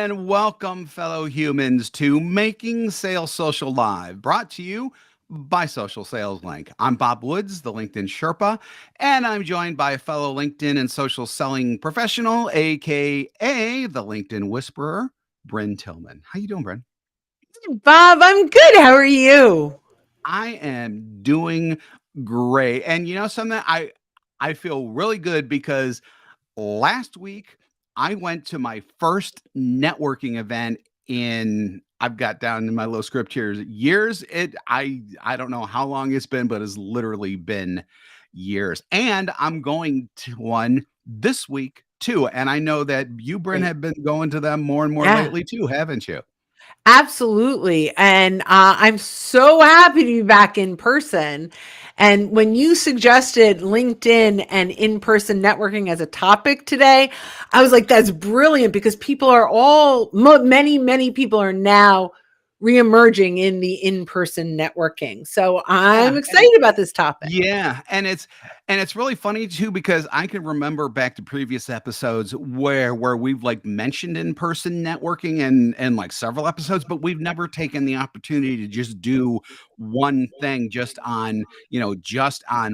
And welcome, fellow humans, to Making Sales Social Live, brought to you by Social Sales Link. I'm Bob Woods, the LinkedIn Sherpa, and I'm joined by a fellow LinkedIn and social selling professional, aka the LinkedIn Whisperer, Bryn Tillman. How you doing, Bryn? Bob, I'm good. How are you? I am doing great. And you know something? I feel really good because last week I went to my first networking event in I've got down in my little script here years. I don't know how long it's been, but it's literally been years. And I'm going to one this week too. And I know that you, Bryn, Great. have been going to them more and more Yeah, lately too, haven't you? absolutely. And I'm so happy to be back in person. And when you suggested LinkedIn and in person networking as a topic today, I was like, that's brilliant because people are many people are now reemerging in the in person networking. So Yeah. I'm And excited about this topic. yeah, and it's really funny too because I can remember back to previous episodes where we've like mentioned in-person networking and like several episodes, but we've never taken the opportunity to just do one thing just on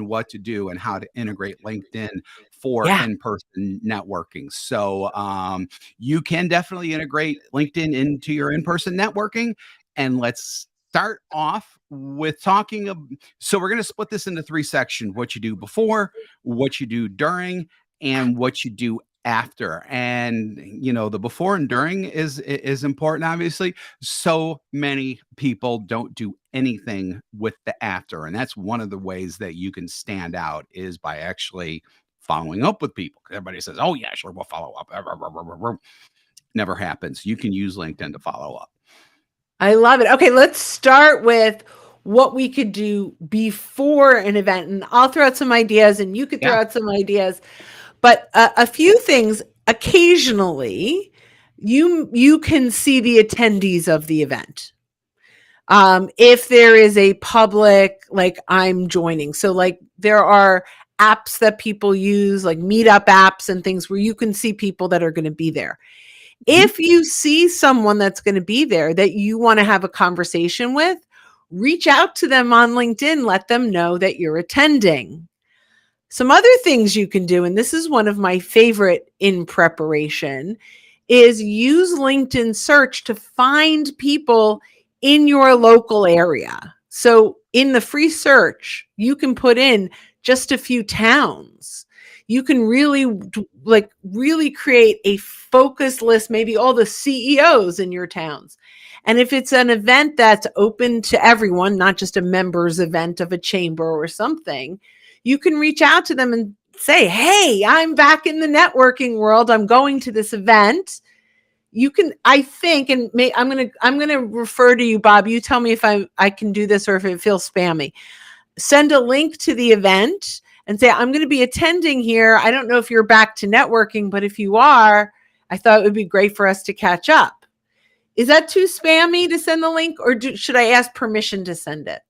what to do and how to integrate LinkedIn for Yeah. in-person networking. So you can definitely integrate LinkedIn into your in-person networking. And let's start off with so we're going to split this into three sections: what you do before, what you do during, and what you do after. And the before and during is important, obviously. So many people don't do anything with the after, and that's one of the ways that you can stand out is by actually following up with people. Everybody says, oh yeah, sure, we'll follow up. Never happens. You can use LinkedIn to follow up. I love it. Okay, let's start with what we could do before an event. And I'll throw out some ideas and you could throw Yeah. out some ideas. But a few things occasionally you can see the attendees of the event. If there is a public, like I'm joining. So like there are apps that people use, like meetup apps and things where you can see people that are going to be there. Mhm. If you see someone that's going to be there that you want to have a conversation with, reach out to them on LinkedIn, let them know that you're attending. Some other things you can do, and this is one of my favorite in preparation, is use LinkedIn search to find people in your local area. So in the free search, you can put in just a few towns. You can really create a focus list, maybe all the CEOs in your towns. And if it's an event that's open to everyone, not just a members event of a chamber or something, you can reach out to them and say, hey, I'm back in the networking world. I'm going to this event. You can, I think, and I'm gonna refer to you, Bob. You tell me if I can do this or if it feels spammy. Send a link to the event and say, I'm going to be attending here. I don't know if you're back to networking, but if you are, I thought it would be great for us to catch up. Is that too spammy to send the link, or should I ask permission to send it?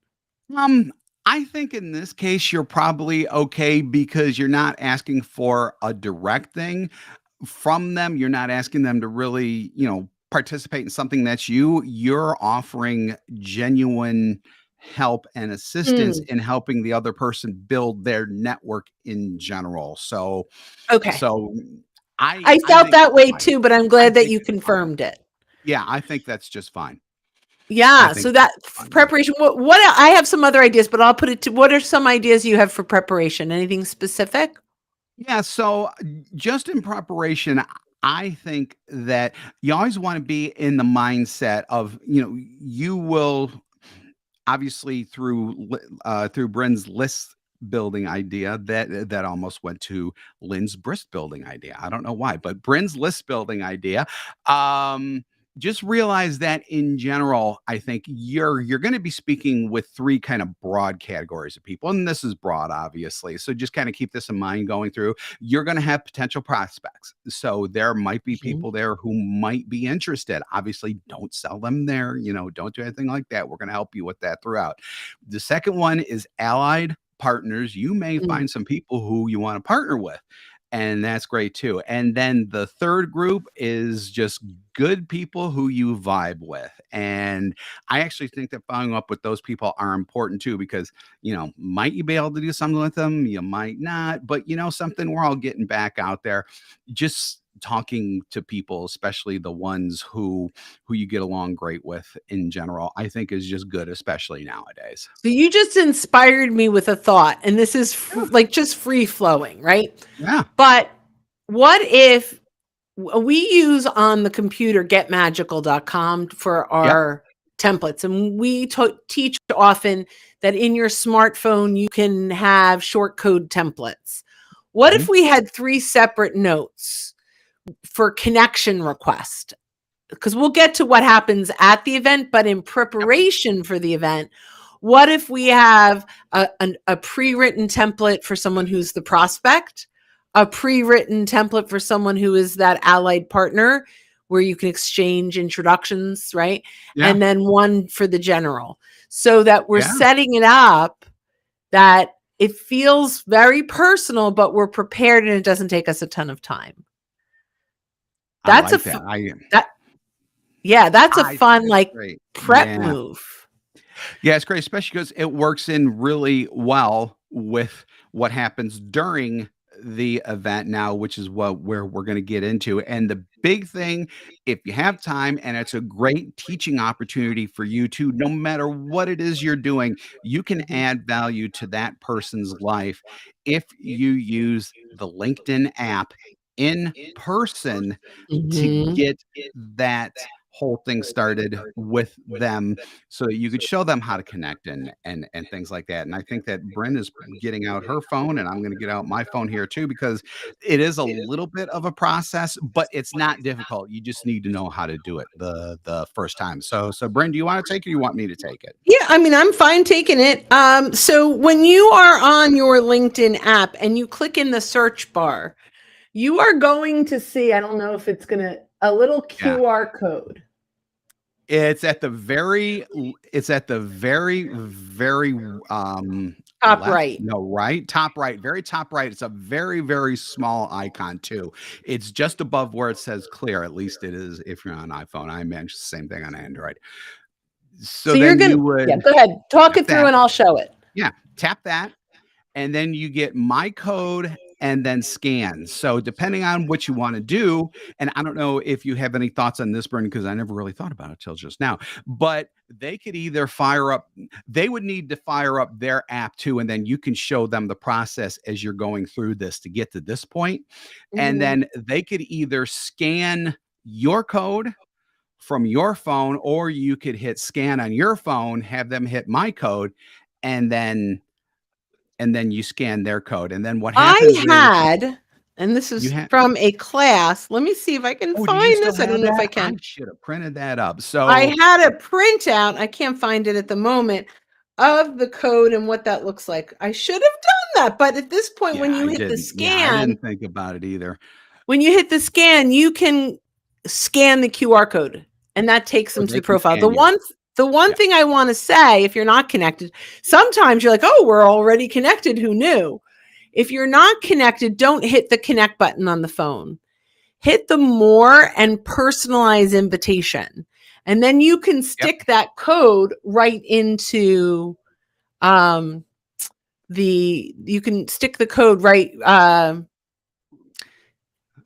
Um, I think in this case, you're probably okay because you're not asking for a direct thing from them. You're not asking them to really, participate in something that's you're offering genuine help and assistance Mm, in helping the other person build their network in general. So, okay. so I I felt think that that's way fine. too, but I'm I glad that think you it's fine. confirmed it. Yeah, I think that's just fine. I Yeah, think so that's that fine. Yeah. preparation. What I have some other ideas, but I'll put it to. What are some ideas you have for preparation? Anything specific? Yeah, so just in preparation, I think that you always want to be in the mindset of, you will obviously through Bryn's list building idea that almost went to Lynn's brisk building idea. I don't know why, but Bryn's list building idea. Um, just realize that in general, I think you're going to be speaking with three kind of broad categories of people, and this is broad, obviously. So just kind of keep this in mind going through. You're going to have potential prospects, so there might be Mhm. people there who might be interested. Obviously, don't sell them there. Don't do anything like that. We're going to help you with that throughout. The second one is allied partners. You may Mm, find some people who you want to partner with. and that's great too. And then the third group is just good people who you vibe with. And I actually think that following up with those people are important too, because, might you be able to do something with them? You might not, but something, we're all getting back out there. Just talking to people, especially the ones who you get along great with in general, I think is just good, especially nowadays. So you just inspired me with a thought, and this is like just free flowing, right? Yeah. But what if we use on the computer getmagical.com for our templates, and we teach often that in your smartphone you can have short code templates. What if we had 3 separate notes for connection request? Because we'll get to what happens at the event, but in preparation for the event, what if we have a pre-written template for someone who's the prospect, a pre-written template for someone who is that allied partner where you can exchange introductions, right? Yeah. And then one for the general, so that we're setting it up that it feels very personal, but we're prepared and it doesn't take us a ton of time. That's that's a fun prep move. Yeah, it's great, especially because it works in really well with what happens during the event now, which is where we're going to get into. And the big thing, if you have time, and it's a great teaching opportunity for you too, no matter what it is you're doing, you can add value to that person's life if you use the LinkedIn app in person to get that whole thing started with them, so that you could show them how to connect and things like that. And I think that Bryn is getting out her phone, and I'm going to get out my phone here too, because it is a little bit of a process, but it's not difficult. You just need to know how to do it the first time. So Bryn, do you want to take it, or you want me to take it? Yeah, I mean, I'm fine taking it. So when you are on your LinkedIn app and you click in the search bar, you are going to see, I don't know if it's a little QR code. It's at the very top left? right. No, right? Top right, very top right. It's a very, very small icon too. It's just above where it says clear. At least it is if you're on iPhone. I imagine the same thing on Android. So you're then gonna go ahead, talk it through and I'll show it. Yeah, tap that, and then you get my code and then scan. So depending on what you want to do, and I don't know if you have any thoughts on this, Bryn, because I never really thought about it till just now, but they could either they would need to fire up their app too, and then you can show them the process as you're going through this to get to this point. And then they could either scan your code from your phone, or you could hit scan on your phone, have them hit my code, and then you scan their code. And then what happens and this is from a class. Let me see if I can find this. I don't know if I can. I should have printed that up. So I had a printout. I can't find it at the moment of the code and what that looks like. I should have done that. But at this point, when you hit the scan, I didn't think about it either. When you hit the scan, you can scan the QR code, and that takes them to the profile. The one thing I want to say, if you're not connected, sometimes you're like, oh, we're already connected. Who knew? If you're not connected, don't hit the connect button on the phone. Hit the more and personalize invitation. And then you can stick that code right into you can stick the code right.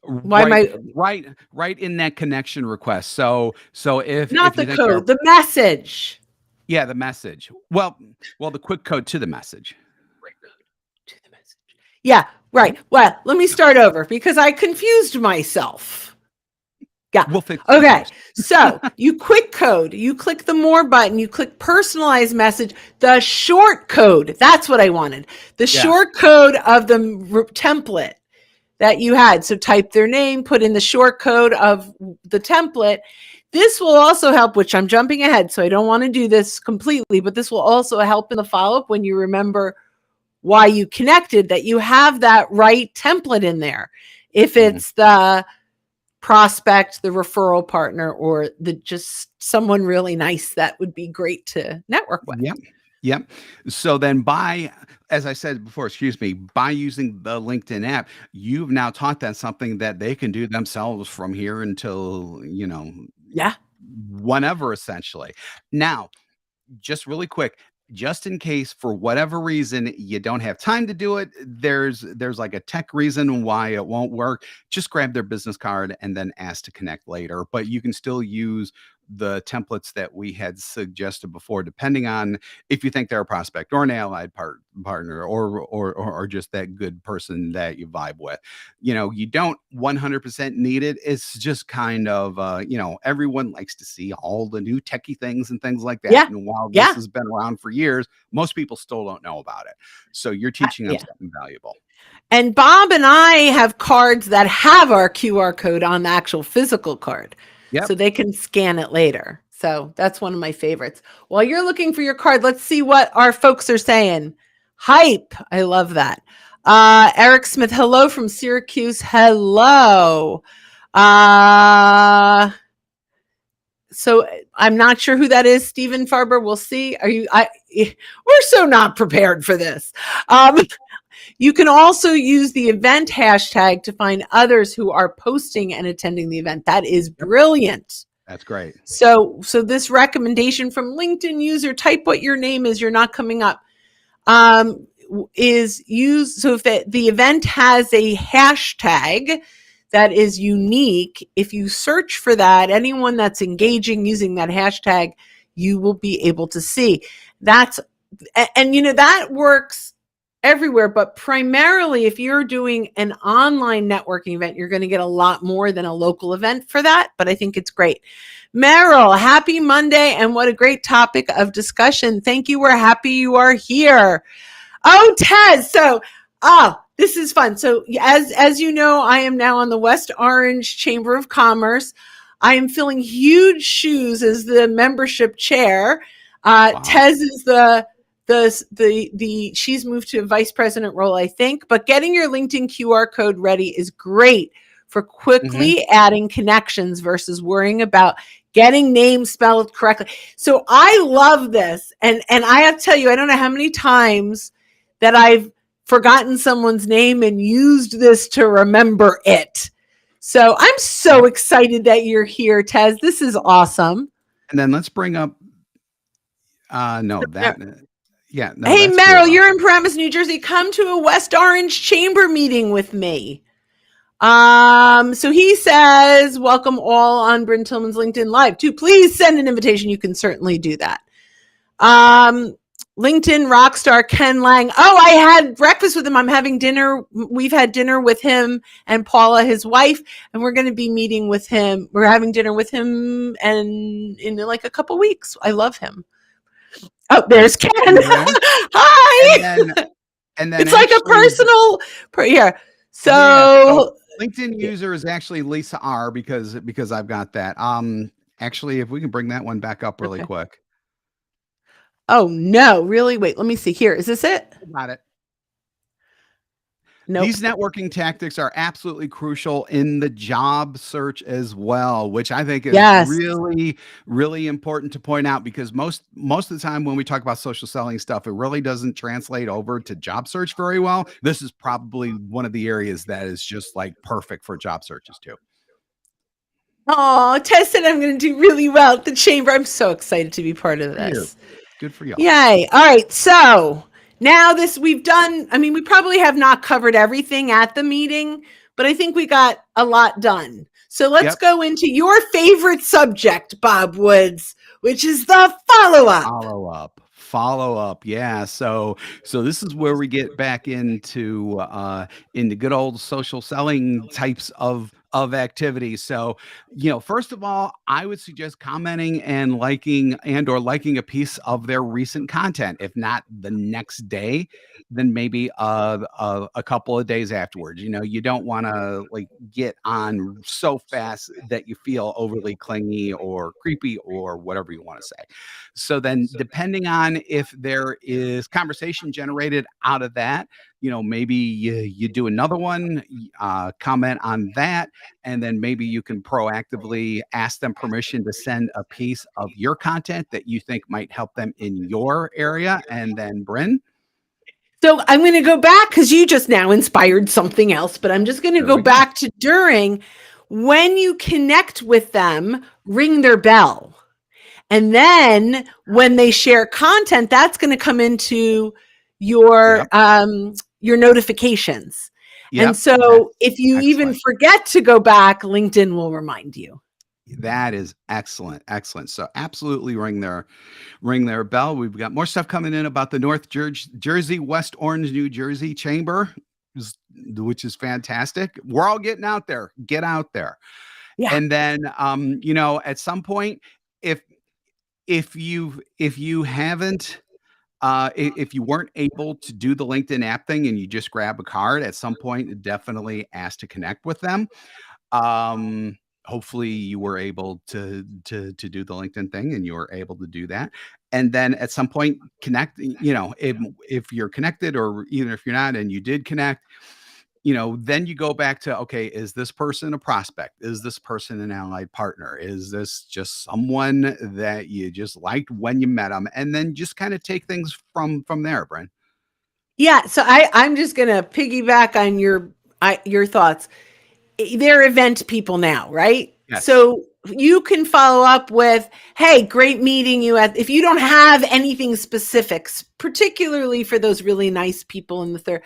Right in that connection request. So if not if the code, the message. Yeah, the message. Well, the quick code to the message. Yeah, right. Well, let me start over because I confused myself. Yeah. We'll fix it. Okay. So you quick code, you click the more button, you click personalized message, the short code. That's what I wanted. The short code of the template that you had. So type their name, put in the short code of the template. This will also help, which I'm jumping ahead, so I don't want to do this completely, but this will also help in the follow-up when you remember why you connected, that you have that right template in there. If it's the prospect, the referral partner, or just someone really nice that would be great to network with. Yep. Yep. So then as I said before, excuse me, by using the LinkedIn app, you've now taught them something that they can do themselves from here until, Yeah. whenever essentially. Now, just really quick, just in case for whatever reason you don't have time to do it, there's like a tech reason why it won't work. Just grab their business card and then ask to connect later. But you can still use the templates that we had suggested before, depending on if you think they're a prospect or an allied partner or just that good person that you vibe with. You don't 100% need it. It's just kind of everyone likes to see all the new techie things and things like that. Yeah. And while this Yeah. has been around for years, most people still don't know about it. So you're teaching them Yeah. something valuable. And Bob and I have cards that have our QR code on the actual physical card. Yep. So they can scan it later. So that's one of my favorites. While you're looking for your card, let's see what our folks are saying. Hype. I love that. Eric Smith, hello from Syracuse. Hello. So I'm not sure who that is. Stephen Farber. We'll see. We're so not prepared for this. You can also use the event hashtag to find others who are posting and attending the event. That is brilliant. That's great. So this recommendation from LinkedIn user, type what your name is, you're not coming up, is used. So if the event has a hashtag that is unique, if you search for that, anyone that's engaging using that hashtag, you will be able to see. That works everywhere, but primarily if you're doing an online networking event, you're going to get a lot more than a local event for that, but I think it's great. Meryl, happy Monday, and what a great topic of discussion. Thank you. We're happy you are here. Oh, Tez. So, this is fun. So as you know, I am now on the West Orange Chamber of Commerce. I am filling huge shoes as the membership chair. Wow. Tez is she's moved to a vice president role, I think, but getting your LinkedIn QR code ready is great for quickly adding connections versus worrying about getting names spelled correctly. So I love this. And I have to tell you, I don't know how many times that I've forgotten someone's name and used this to remember it. So I'm so excited that you're here, Tez. This is awesome. And then let's bring up, yeah. No, hey, Meryl, cool. You're in Paramus, New Jersey. Come to a West Orange Chamber meeting with me. So he says, welcome all on Bryn Tillman's LinkedIn Live too. Please send an invitation. You can certainly do that. LinkedIn rockstar Ken Lang. Oh, I had breakfast with him. I'm having dinner. We've had dinner with him and Paula, his wife, and we're going to be meeting with him. We're having dinner with him and in like a couple weeks. I love him. Oh, there's Ken. Hi. And then it's like a personal here. So LinkedIn user is actually Lisa R because I've got that. Actually, if we can bring that one back up really quick. Oh no, really? Wait, let me see. Here, is this it? Got it. Nope. These networking tactics are absolutely crucial in the job search as well, which I think is really, really important to point out, because most of the time when we talk about social selling stuff, it really doesn't translate over to job search very well. This is probably one of the areas that is just like perfect for job searches too. Oh, Tess said I'm going to do really well at the chamber. I'm so excited to be part of this. Good for you. Yay. All right. So now we've done, we probably have not covered everything at the meeting, but I think we got a lot done. So let's go into your favorite subject, Bob Woods, which is the follow-up. Follow-up. Yeah. So this is where we get back into good old social selling types of activities. So, first of all, I would suggest commenting and liking a piece of their recent content. If not the next day, then maybe a couple of days afterwards. You don't want to get on so fast that you feel overly clingy or creepy or whatever you want to say. So then, depending on if there is conversation generated out of that, maybe you do another one, comment on that, and then maybe you can proactively ask them permission to send a piece of your content that you think might help them in your area. And then Bryn, So I'm going to go back because you just now inspired something else, but I'm just going to there go we go. back to during when you connect with them, ring their bell. And then when they share content, that's going to come into your notifications. And Yep, so if you even excellent. forget to go back, LinkedIn will remind you. That is excellent, excellent. So absolutely ring their bell. We've got more stuff coming in about the North Jersey, West Orange, New Jersey Chamber, which is fantastic. We're all getting out there. Get out there. Yeah. And then at some point, if you haven't if you weren't able to do the LinkedIn app thing and you just grab a card at some point, definitely ask to connect with them. Hopefully you were able to do the LinkedIn thing and you were able to do that. And then at some point connect, if you're connected, or even if you're not and you did connect, then you go back to, okay, is this person a prospect? Is this person an allied partner? Is this just someone that you just liked when you met them? And then just kind of take things from there, Brent. Yeah. So I'm just going to piggyback on your thoughts. They're event people now, right? Yes. So you can follow up with, hey, great meeting you if you don't have anything specifics, particularly for those really nice people in the third,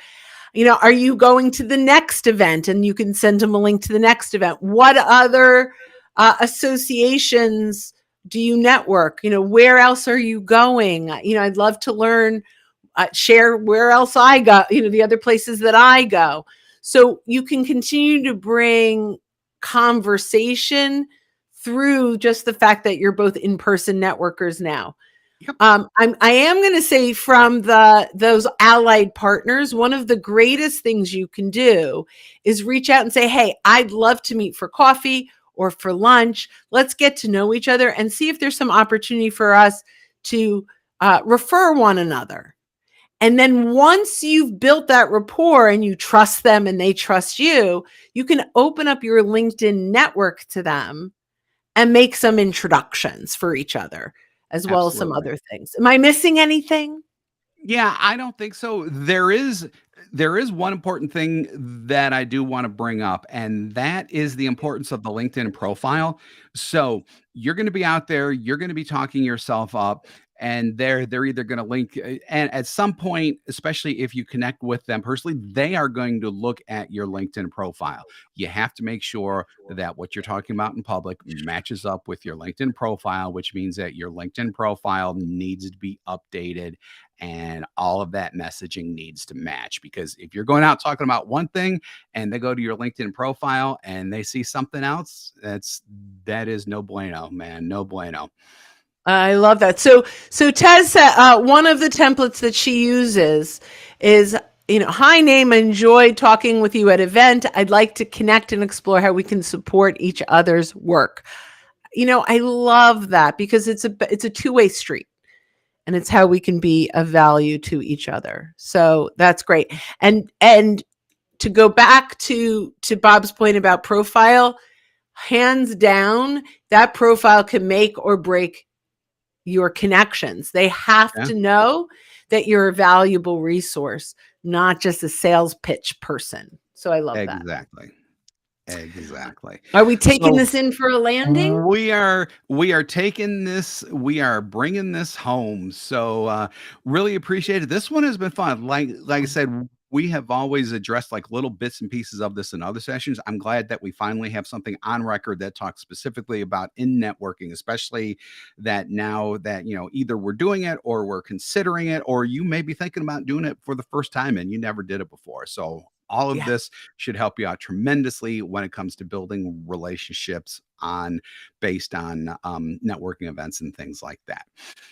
are you going to the next event? And you can send them a link to the next event. What other associations do you network? Where else are you going? I'd love to learn, share where else I go, the other places that I go. So you can continue to bring conversation through just the fact that you're both in-person networkers now. Yep. I am going to say from those allied partners, one of the greatest things you can do is reach out and say, hey, I'd love to meet for coffee or for lunch. Let's get to know each other and see if there's some opportunity for us to refer one another. And then once you've built that rapport and you trust them and they trust you, you can open up your LinkedIn network to them and make some introductions for each other, as well as some other things. Am I missing anything? Yeah, I don't think so. There is one important thing that I do want to bring up, and that is the importance of the LinkedIn profile. So you're going to be out there, you're going to be talking yourself up, and they're either going to link, and at some point, especially if you connect with them personally, they are going to look at your LinkedIn profile. You have to make sure that what you're talking about in public matches up with your LinkedIn profile, which means that your LinkedIn profile needs to be updated and all of that messaging needs to match. Because if you're going out talking about one thing and they go to your LinkedIn profile and they see something else, that is no bueno, man. No bueno. I love that. So Tez said one of the templates that she uses is, hi name, enjoyed talking with you at event. I'd like to connect and explore how we can support each other's work. I love that because it's a two-way street. And it's how we can be of value to each other. So that's great. And to go back to Bob's point about profile, hands down, that profile can make or break your connections. They have to know that you're a valuable resource, not just a sales pitch person. So I love that. Exactly. Are we taking this in for a landing? We are taking this, we are bringing this home. So really appreciate it. This one has been fun. Like I said, we have always addressed like little bits and pieces of this in other sessions. I'm glad that we finally have something on record that talks specifically about in networking, especially that now that, either we're doing it or we're considering it, or you may be thinking about doing it for the first time and you never did it before. So all of this should help you out tremendously when it comes to building relationships based on networking events and things like that.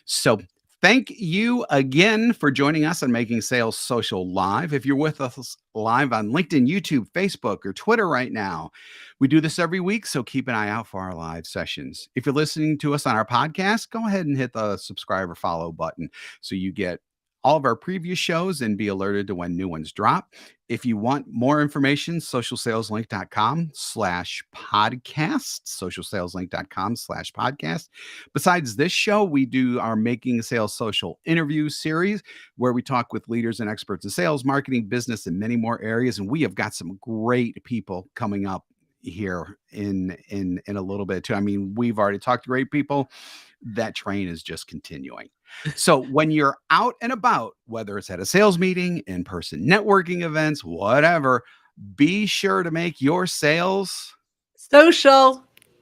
So thank you again for joining us on Making Sales Social Live. If you're with us live on LinkedIn, YouTube, Facebook, or Twitter right now, we do this every week, so keep an eye out for our live sessions. If you're listening to us on our podcast, go ahead and hit the subscribe or follow button so you get all of our previous shows and be alerted to when new ones drop. If you want more information, socialsaleslink.com/podcast, socialsaleslink.com/podcast. Besides this show, we do our Making Sales Social interview series where we talk with leaders and experts in sales, marketing, business, and many more areas. And we have got some great people coming up here in a little bit too. I mean, we've already talked to great people. That train is just continuing. So when you're out and about, whether it's at a sales meeting, in-person networking events, whatever, be sure to make your sales social.